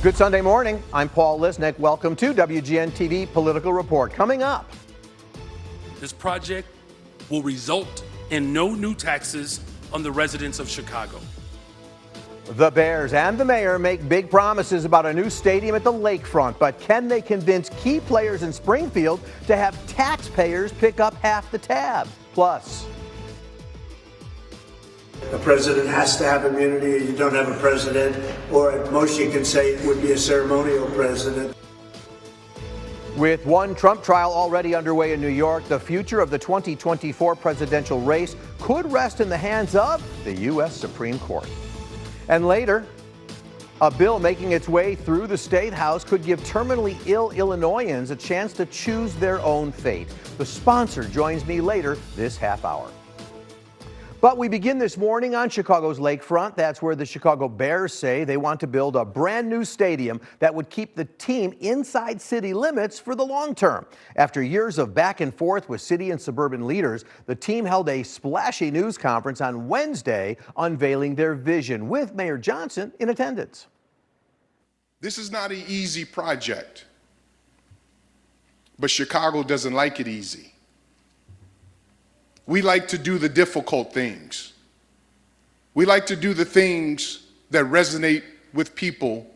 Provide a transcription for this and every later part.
Good Sunday morning. I'm Paul Lisnek. Welcome to WGN TV Political Report. Coming up, this project will result in no new taxes on the residents of Chicago. the Bears and the mayor make big promises about a new stadium at the lakefront, but can they convince key players in Springfield to have taxpayers pick up half the tab? Plus, the president has to have immunity. You don't have a president, or at most you can say it would be a ceremonial president. with one Trump trial already underway in New York, the future of the 2024 presidential race could rest in the hands of the U.S. Supreme Court. And later, a bill making its way through the State House could give terminally ill Illinoisans a chance to choose their own fate. The sponsor joins me later this half hour. But we begin this morning on Chicago's lakefront. That's where the Chicago Bears say they want to build a brand new stadium that would keep the team inside city limits for the long term. After years of back and forth with city and suburban leaders, the team held a splashy news conference on Wednesday unveiling their vision, with Mayor Johnson in attendance. This is not an easy project, but Chicago doesn't like it easy. We like to do the difficult things. We like to do the things that resonate with people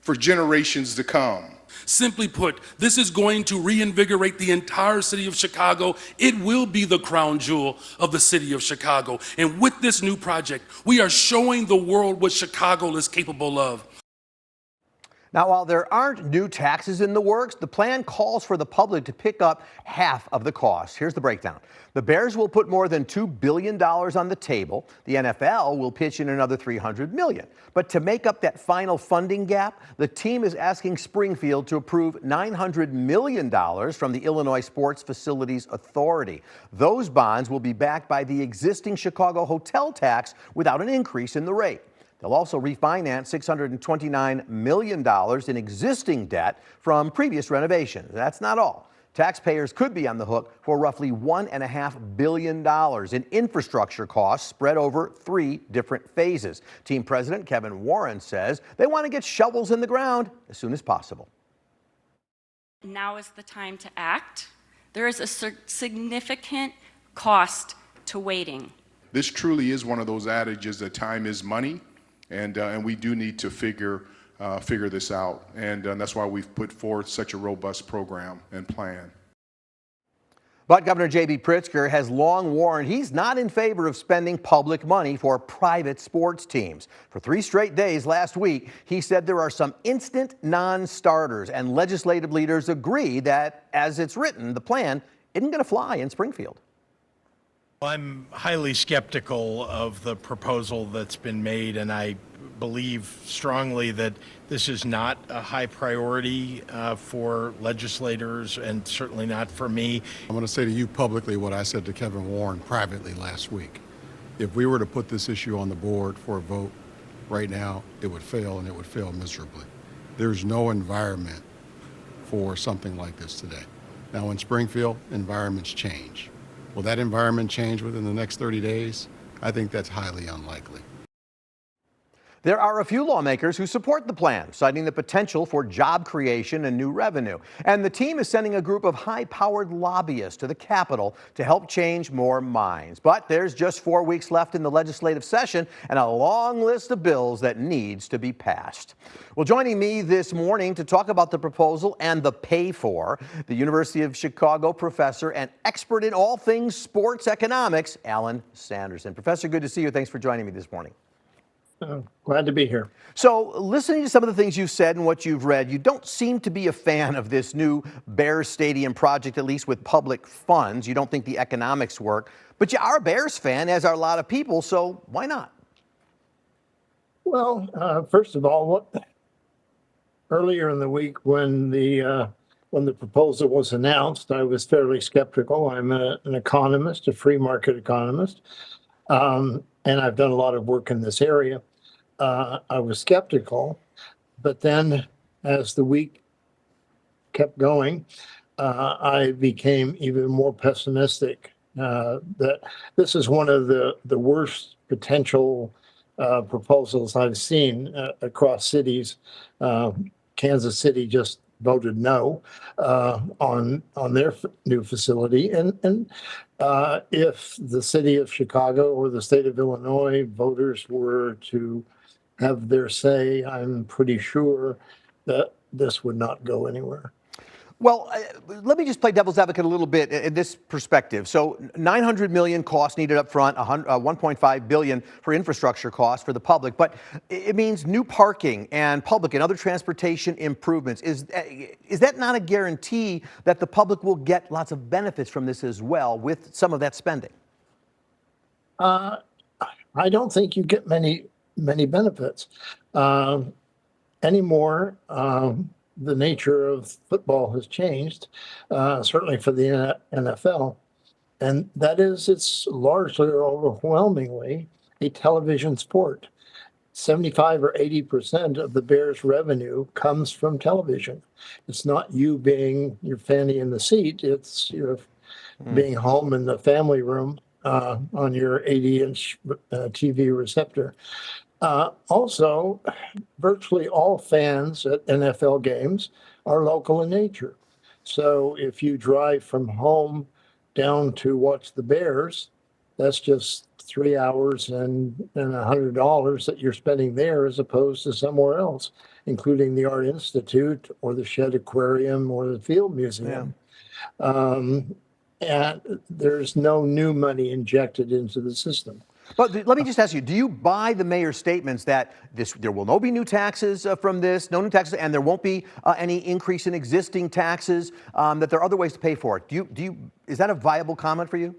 for generations to come. Simply put, this is going to reinvigorate the entire city of Chicago. It will be the crown jewel of the city of Chicago. And with this new project, we are showing the world what Chicago is capable of. Now, while there aren't new taxes in the works, the plan calls for the public to pick up half of the cost. Here's the breakdown. The Bears will put more than $2 billion on the table. The NFL will pitch in another $300 million. But to make up that final funding gap, the team is asking Springfield to approve $900 million from the Illinois Sports Facilities Authority. Those bonds will be backed by the existing Chicago hotel tax without an increase in the rate. They'll also refinance $629 million in existing debt from previous renovations. That's not all. Taxpayers could be on the hook for roughly $1.5 billion in infrastructure costs spread over 3 different phases. Team President Kevin Warren says they want to get shovels in the ground as soon as possible. Now is the time to act. There is a significant cost to waiting. This truly is one of those adages that time is money. And we do need to figure this out. And that's why we've put forth such a robust program and plan. But Governor J.B. Pritzker has long warned he's not in favor of spending public money for private sports teams. For 3 straight days last week, he said there are some instant non-starters, and legislative leaders agree that, as it's written, the plan isn't going to fly in Springfield. I'm highly skeptical of the proposal that's been made, and I believe strongly that this is not a high priority for legislators, and certainly not for me. I'm going to say to you publicly what I said to Kevin Warren privately last week. If we were to put this issue on the board for a vote right now, it would fail, and it would fail miserably. There's no environment for something like this today. Now, in Springfield, environments change. Will that environment change within the next 30 days? I think that's highly unlikely. There are a few lawmakers who support the plan, citing the potential for job creation and new revenue. And the team is sending a group of high-powered lobbyists to the Capitol to help change more minds. But there's just 4 weeks left in the legislative session and a long list of bills that needs to be passed. Well, joining me this morning to talk about the proposal and the pay for, the University of Chicago professor and expert in all things sports economics, Alan Sanderson. Professor, good to see you. Thanks for joining me this morning. Glad to be here. So, listening to some of the things you've said and what you've read, you don't seem to be a fan of this new Bears Stadium project, at least with public funds. You don't think the economics work. But you are a Bears fan, as are a lot of people, so why not? Well, first of all, earlier in the week when the proposal was announced, I was fairly skeptical. I'm an economist, a free market economist, and I've done a lot of work in this area. I was skeptical, but then as the week kept going, I became even more pessimistic that this is one of the worst potential proposals I've seen across cities. Kansas City just voted no on their new facility, and if the city of Chicago or the state of Illinois voters were to have their say, I'm pretty sure that this would not go anywhere. Well, let me just play devil's advocate a little bit in this perspective. So $900 million costs needed up front, $1.5 billion for infrastructure costs for the public, but it means new parking and public and other transportation improvements. Is that not a guarantee that the public will get lots of benefits from this as well with some of that spending? I don't think you get many benefits anymore. The nature of football has changed, certainly for the NFL, and that is it's largely or overwhelmingly a television sport. 75 or 80% of the Bears' revenue comes from television. It's not you being your fanny in the seat. It's your being home in the family room on your 80-inch TV receptor. Also, virtually all fans at NFL games are local in nature. So if you drive from home down to watch the Bears, that's just 3 hours and $100 that you're spending there as opposed to somewhere else, including the Art Institute or the Shedd Aquarium or the Field Museum. And there's no new money injected into the system. But let me just ask you, do you buy the mayor's statements that there will no be new taxes from this, no new taxes, and there won't be any increase in existing taxes, that there are other ways to pay for it? Is that a viable comment for you?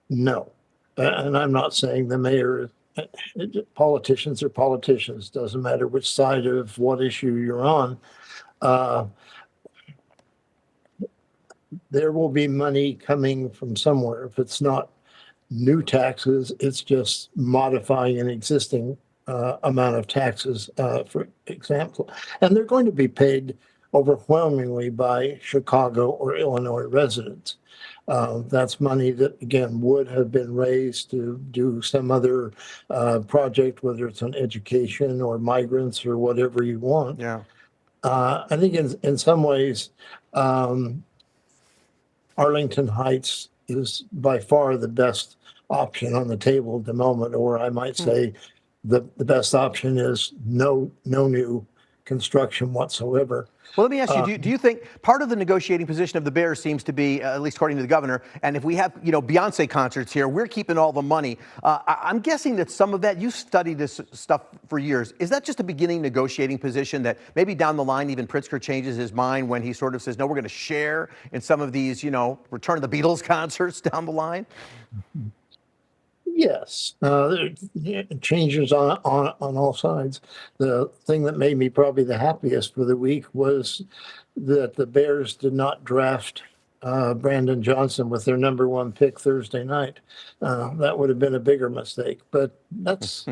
No. And I'm not saying the mayor, politicians are politicians, doesn't matter which side of what issue you're on. There will be money coming from somewhere. If it's not new taxes, it's just modifying an existing amount of taxes, for example. And they're going to be paid overwhelmingly by Chicago or Illinois residents. That's money that, again, would have been raised to do some other project, whether it's on education or migrants or whatever you want. Yeah. I think in some ways, Arlington Heights is by far the best option on the table at the moment, or I might say the best option is no new construction whatsoever. Well, let me ask you, do you think part of the negotiating position of the Bears seems to be, at least according to the governor, and if we have, Beyonce concerts here, we're keeping all the money. I'm guessing that some of that, you studied this stuff for years. Is that just a beginning negotiating position that maybe down the line even Pritzker changes his mind when he sort of says, no, we're going to share in some of these, Return of the Beatles concerts down the line? Yes, changes on all sides. The thing that made me probably the happiest for the week was that the Bears did not draft Brandon Johnson with their number one pick Thursday night. That would have been a bigger mistake, but that's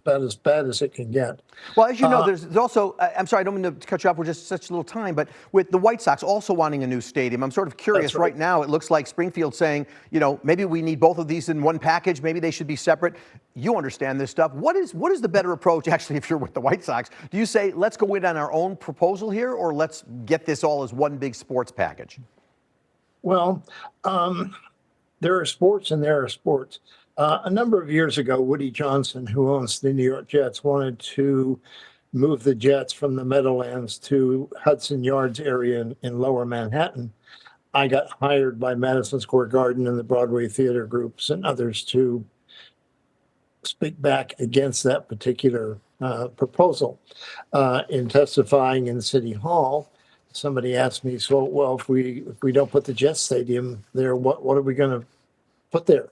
about as bad as it can get. Well, as you know, there's also, I'm sorry, I don't mean to cut you off, we're just such a little time, but with the White Sox also wanting a new stadium, I'm sort of curious. Right now, it looks like Springfield saying, maybe we need both of these in one package, maybe they should be separate. You understand this stuff. What is the better approach, actually, if you're with the White Sox? Do you say, let's go in on our own proposal here, or let's get this all as one big sports package? Well, there are sports and there are sports. A number of years ago, Woody Johnson, who owns the New York Jets, wanted to move the Jets from the Meadowlands to Hudson Yards area in Lower Manhattan. I got hired by Madison Square Garden and the Broadway theater groups and others to speak back against that particular proposal. In testifying in City Hall, somebody asked me, so, well, if we don't put the Jets Stadium there, what are we going to put there?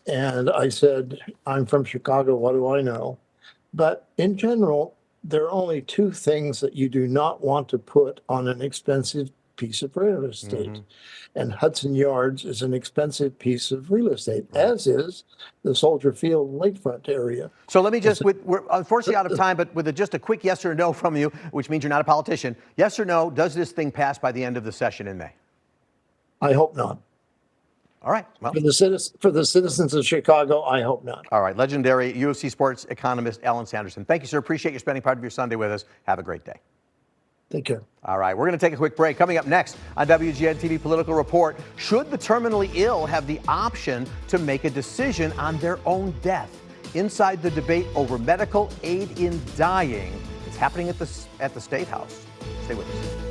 And I said, I'm from Chicago, what do I know? But in general, there are only two things that you do not want to put on an expensive piece of real estate. And Hudson Yards is an expensive piece of real estate, as is the Soldier Field lakefront area. So let me just, we're unfortunately out of time, but with just a quick yes or no from you, which means you're not a politician. Yes or no, does this thing pass by the end of the session in May? I hope not. All right. Well, For the citizens of Chicago, I hope not. all right. Legendary UFC sports economist Alan Sanderson. Thank you, sir. Appreciate you spending part of your Sunday with us. Have a great day. Take care. All right, we're going to take a quick break. Coming up next on WGN TV Political Report, should the terminally ill have the option to make a decision on their own death? Inside the debate over medical aid in dying, it's happening at the State House. Stay with us.